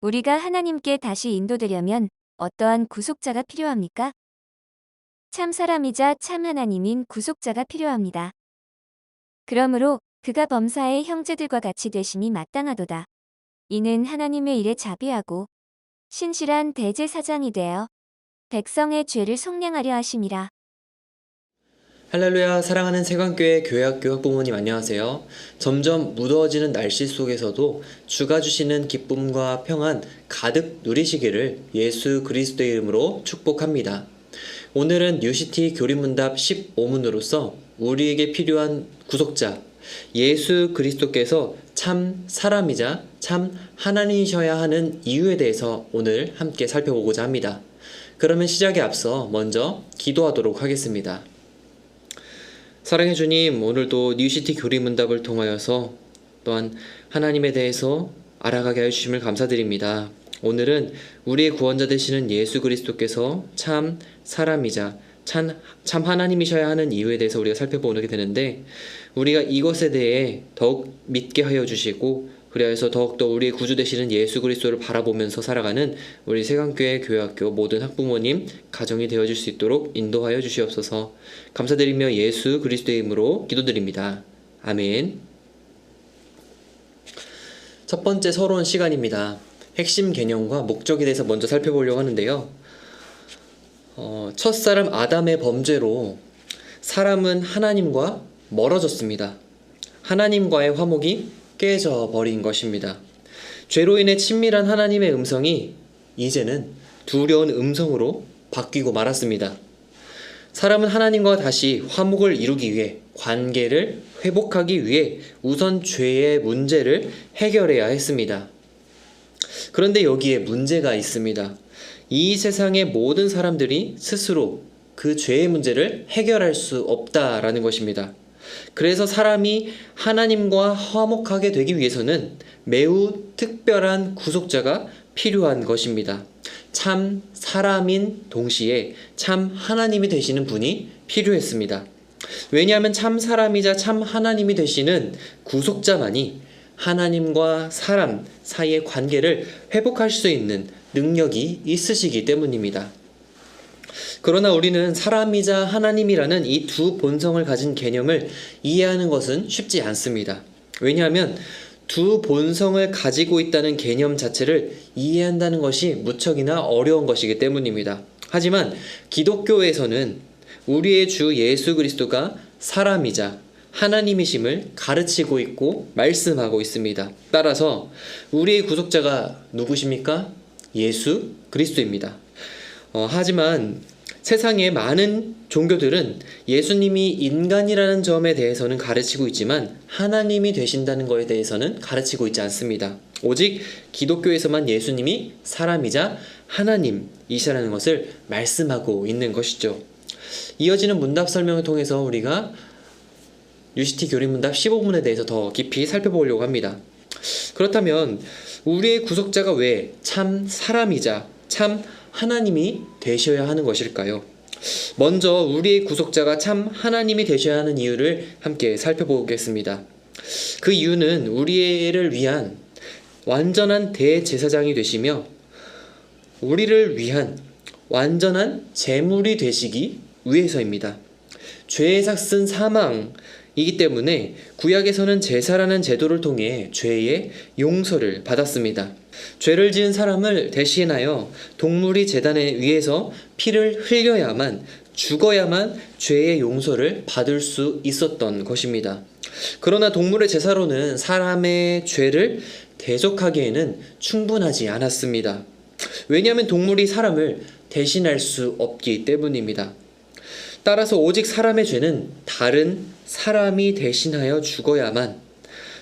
우리가 하나님께 다시 인도되려면 어떠한 구속자가 필요합니까? 참 사람이자 참 하나님인 구속자가 필요합니다. 그러므로 그가 범사의 형제들과 같이 되심이 마땅하도다. 이는 하나님의 일에 자비하고 신실한 대제사장이 되어 백성의 죄를 속량하려 하심이라. 할렐루야. 사랑하는 세관교회 교회학교 학부모님 안녕하세요. 점점 무더워지는 날씨 속에서도 주가 주시는 기쁨과 평안 가득 누리시기를 예수 그리스도의 이름으로 축복합니다. 오늘은 뉴시티 교리문답 15문으로서 우리에게 필요한 구속자 예수 그리스도께서 참 사람이자 참 하나님이셔야 하는 이유에 대해서 오늘 함께 살펴보고자 합니다. 그러면 시작에 앞서 먼저 기도하도록 하겠습니다. 사랑해 주님, 오늘도 뉴시티 교리문답을 통하여서 또한 하나님에 대해서 알아가게 하여 주심을 감사드립니다. 오늘은 우리의 구원자 되시는 예수 그리스도께서 참 사람이자 참 하나님이셔야 하는 이유에 대해서 우리가 살펴보게 되는데, 우리가 이것에 대해 더욱 믿게 하여 주시고 그리하여서 더욱더 우리의 구주 되시는 예수 그리스도를 바라보면서 살아가는 우리 세관교회 교회학교 모든 학부모님 가정이 되어줄 수 있도록 인도하여 주시옵소서. 감사드리며 예수 그리스도의 이름으로 기도드립니다. 아멘. 첫 번째 서론 시간입니다. 핵심 개념과 목적에 대해서 먼저 살펴보려고 하는데요. 첫사람 아담의 범죄로 사람은 하나님과 멀어졌습니다. 하나님과의 화목이 깨져 버린 것입니다. 죄로 인해 친밀한 하나님의 음성이 이제는 두려운 음성으로 바뀌고 말았습니다. 사람은 하나님과 다시 화목을 이루기 위해, 관계를 회복하기 위해 우선 죄의 문제를 해결해야 했습니다. 그런데 여기에 문제가 있습니다. 이 세상의 모든 사람들이 스스로 그 죄의 문제를 해결할 수 없다라는 것입니다. 그래서 사람이 하나님과 화목하게 되기 위해서는 매우 특별한 구속자가 필요한 것입니다. 참 사람인 동시에 참 하나님이 되시는 분이 필요했습니다. 왜냐하면 참 사람이자 참 하나님이 되시는 구속자만이 하나님과 사람 사이의 관계를 회복할 수 있는 능력이 있으시기 때문입니다. 그러나 우리는 사람이자 하나님이라는 이 두 본성을 가진 개념을 이해하는 것은 쉽지 않습니다. 왜냐하면 두 본성을 가지고 있다는 개념 자체를 이해한다는 것이 무척이나 어려운 것이기 때문입니다. 하지만 기독교에서는 우리의 주 예수 그리스도가 사람이자 하나님이심을 가르치고 있고 말씀하고 있습니다. 따라서 우리의 구속자가 누구십니까? 예수 그리스도입니다. 하지만 세상의 많은 종교들은 예수님이 인간이라는 점에 대해서는 가르치고 있지만 하나님이 되신다는 것에 대해서는 가르치고 있지 않습니다. 오직 기독교에서만 예수님이 사람이자 하나님이시라는 것을 말씀하고 있는 것이죠. 이어지는 문답 설명을 통해서 우리가 뉴시티 교리문답 15문에 대해서 더 깊이 살펴보려고 합니다. 그렇다면 우리의 구속자가 왜 참 사람이자 참 하나님이 되셔야 하는 것일까요? 먼저 우리의 구속자가 참 하나님이 되셔야 하는 이유를 함께 살펴보겠습니다. 그 이유는 우리를 위한 완전한 대제사장이 되시며 우리를 위한 완전한 제물이 되시기 위해서입니다. 죄의 삭은 사망이기 때문에 구약에서는 제사라는 제도를 통해 죄의 용서를 받았습니다. 죄를 지은 사람을 대신하여 동물이 제단에 위에서 피를 흘려야만, 죽어야만 죄의 용서를 받을 수 있었던 것입니다. 그러나 동물의 제사로는 사람의 죄를 대속하기에는 충분하지 않았습니다. 왜냐하면 동물이 사람을 대신할 수 없기 때문입니다. 따라서 오직 사람의 죄는 다른 사람이 대신하여 죽어야만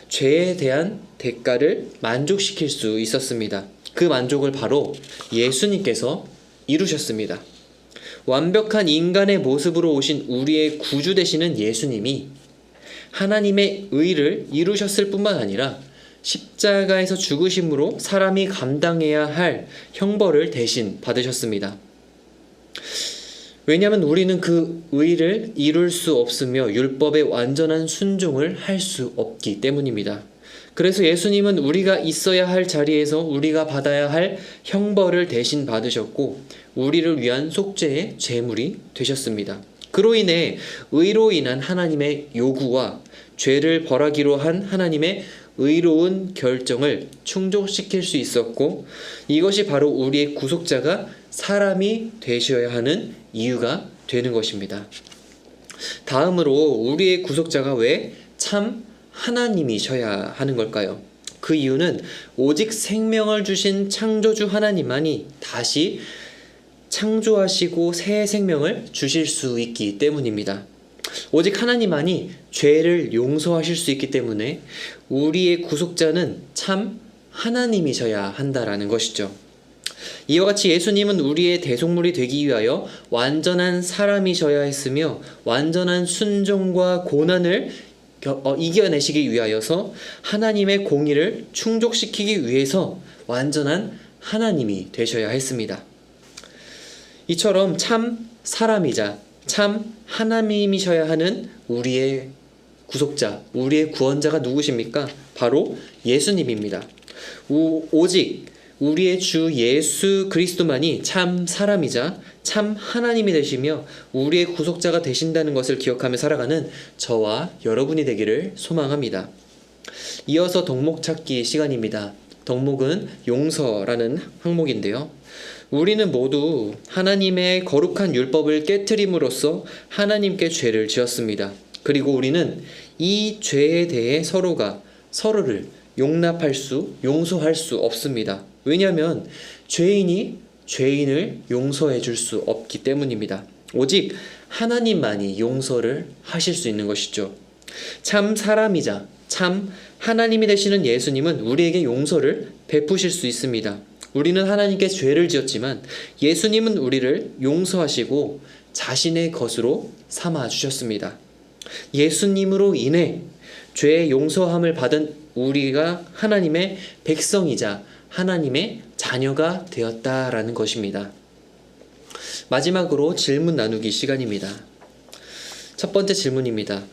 죄에 대한 대가를 만족시킬 수 있었습니다. 그 만족을 바로 예수님께서 이루셨습니다. 완벽한 인간의 모습으로 오신 우리의 구주 되시는 예수님이 하나님의 의를 이루셨을 뿐만 아니라 십자가에서 죽으심으로 사람이 감당해야 할 형벌을 대신 받으셨습니다. 왜냐하면 우리는 그 의를 이룰 수 없으며 율법의 완전한 순종을 할 수 없기 때문입니다. 그래서 예수님은 우리가 있어야 할 자리에서 우리가 받아야 할 형벌을 대신 받으셨고 우리를 위한 속죄의 제물이 되셨습니다. 그로 인해 의로 인한 하나님의 요구와 죄를 벌하기로 한 하나님의 의로운 결정을 충족시킬 수 있었고 이것이 바로 우리의 구속자가 사람이 되셔야 하는 이유가 되는 것입니다. 다음으로 우리의 구속자가 왜 참 하나님이셔야 하는 걸까요? 그 이유는 오직 생명을 주신 창조주 하나님만이 다시 창조하시고 새 생명을 주실 수 있기 때문입니다. 오직 하나님만이 죄를 용서하실 수 있기 때문에 우리의 구속자는 참 하나님이셔야 한다라는 것이죠. 이와 같이 예수님은 우리의 대속물이 되기 위하여 완전한 사람이셔야 했으며 완전한 순종과 고난을 이겨내시기 위하여서 하나님의 공의를 충족시키기 위해서 완전한 하나님이 되셔야 했습니다. 이처럼 참 사람이자 참 하나님이셔야 하는 우리의 구속자, 우리의 구원자가 누구십니까? 바로 예수님입니다. 오직 우리의 주 예수 그리스도만이 참 사람이자 참 하나님이 되시며 우리의 구속자가 되신다는 것을 기억하며 살아가는 저와 여러분이 되기를 소망합니다. 이어서 덕목 찾기 시간입니다. 덕목은 용서라는 항목인데요. 우리는 모두 하나님의 거룩한 율법을 깨트림으로써 하나님께 죄를 지었습니다. 그리고 우리는 이 죄에 대해 서로가 서로를 용서할 수 없습니다. 왜냐하면 죄인이 죄인을 용서해 줄 수 없기 때문입니다. 오직 하나님만이 용서를 하실 수 있는 것이죠. 참 사람이자 참 하나님이 되시는 예수님은 우리에게 용서를 베푸실 수 있습니다. 우리는 하나님께 죄를 지었지만 예수님은 우리를 용서하시고 자신의 것으로 삼아 주셨습니다. 예수님으로 인해 죄의 용서함을 받은 우리가 하나님의 백성이자 하나님의 자녀가 되었다라는 것입니다. 마지막으로 질문 나누기 시간입니다. 첫 번째 질문입니다.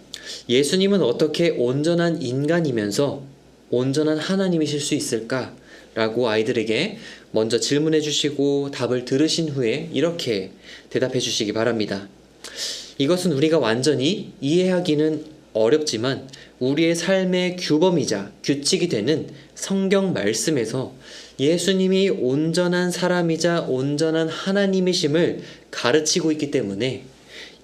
예수님은 어떻게 온전한 인간이면서 온전한 하나님이실 수 있을까? 라고 아이들에게 먼저 질문해 주시고 답을 들으신 후에 이렇게 대답해 주시기 바랍니다. 이것은 우리가 완전히 이해하기는 어렵지만 우리의 삶의 규범이자 규칙이 되는 성경 말씀에서 예수님이 온전한 사람이자 온전한 하나님이심을 가르치고 있기 때문에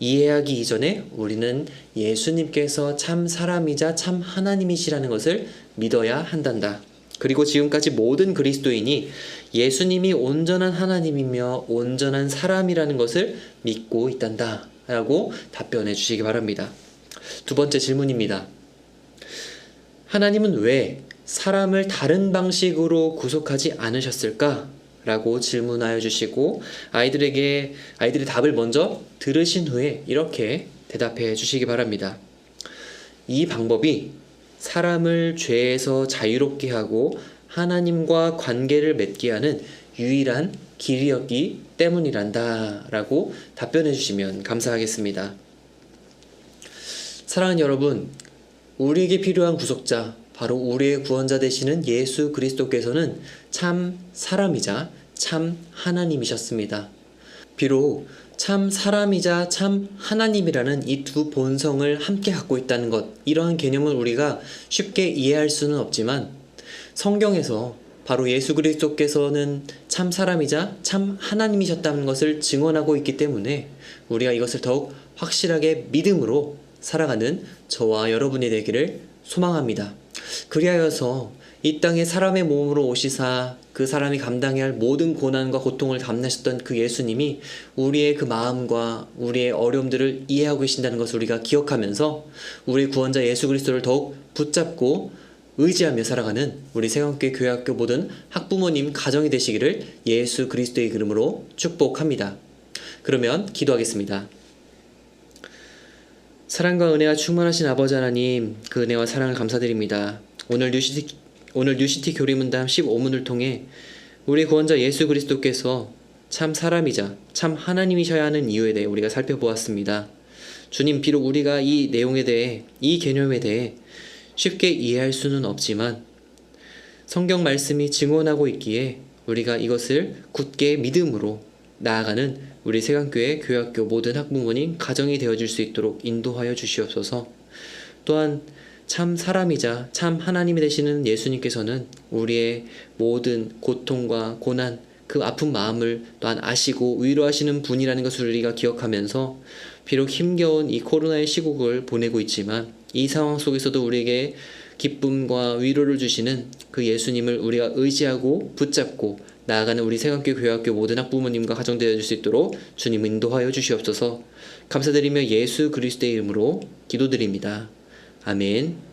이해하기 이전에 우리는 예수님께서 참 사람이자 참 하나님이시라는 것을 믿어야 한단다. 그리고 지금까지 모든 그리스도인이 예수님이 온전한 하나님이며 온전한 사람이라는 것을 믿고 있단다 라고 답변해 주시기 바랍니다. 두 번째 질문입니다. 하나님은 왜 사람을 다른 방식으로 구속하지 않으셨을까? 라고 질문하여 주시고 아이들이 답을 먼저 들으신 후에 이렇게 대답해 주시기 바랍니다. 이 방법이 사람을 죄에서 자유롭게 하고 하나님과 관계를 맺게 하는 유일한 길이었기 때문이란다 라고 답변해 주시면 감사하겠습니다. 사랑하는 여러분, 우리에게 필요한 구속자, 바로 우리의 구원자 되시는 예수 그리스도께서는 참 사람이자 참 하나님이셨습니다. 비록 참 사람이자 참 하나님이라는 이 두 본성을 함께 갖고 있다는 것, 이러한 개념을 우리가 쉽게 이해할 수는 없지만 성경에서 바로 예수 그리스도께서는 참 사람이자 참 하나님이셨다는 것을 증언하고 있기 때문에 우리가 이것을 더욱 확실하게 믿음으로 살아가는 저와 여러분이 되기를 소망합니다. 그리하여서 이 땅에 사람의 몸으로 오시사 그 사람이 감당해야 할 모든 고난과 고통을 감내셨던 그 예수님이 우리의 그 마음과 우리의 어려움들을 이해하고 계신다는 것을 우리가 기억하면서 우리 구원자 예수 그리스도를 더욱 붙잡고 의지하며 살아가는 우리 세관교회 교회학교 모든 학부모님 가정이 되시기를 예수 그리스도의 이름으로 축복합니다. 그러면 기도하겠습니다. 사랑과 은혜가 충만하신 아버지 하나님, 그 은혜와 사랑을 감사드립니다. 오늘 뉴시티 교리문답 15문을 통해 우리 구원자 예수 그리스도께서 참 사람이자 참 하나님이셔야 하는 이유에 대해 우리가 살펴보았습니다. 주님, 비록 우리가 이 내용에 대해, 이 개념에 대해 쉽게 이해할 수는 없지만 성경 말씀이 증언하고 있기에 우리가 이것을 굳게 믿음으로 나아가는 우리 세강교회 교회학교 모든 학부모님 가정이 되어줄 수 있도록 인도하여 주시옵소서. 또한 참 사람이자 참 하나님이 되시는 예수님께서는 우리의 모든 고통과 고난, 그 아픈 마음을 또한 아시고 위로하시는 분이라는 것을 우리가 기억하면서 비록 힘겨운 이 코로나의 시국을 보내고 있지만 이 상황 속에서도 우리에게 기쁨과 위로를 주시는 그 예수님을 우리가 의지하고 붙잡고 나아가는 우리 세강교 교회학교 모든 학부모님과 가정 되어줄 수 있도록 주님 인도하여 주시옵소서. 감사드리며 예수 그리스도의 이름으로 기도드립니다. 아멘.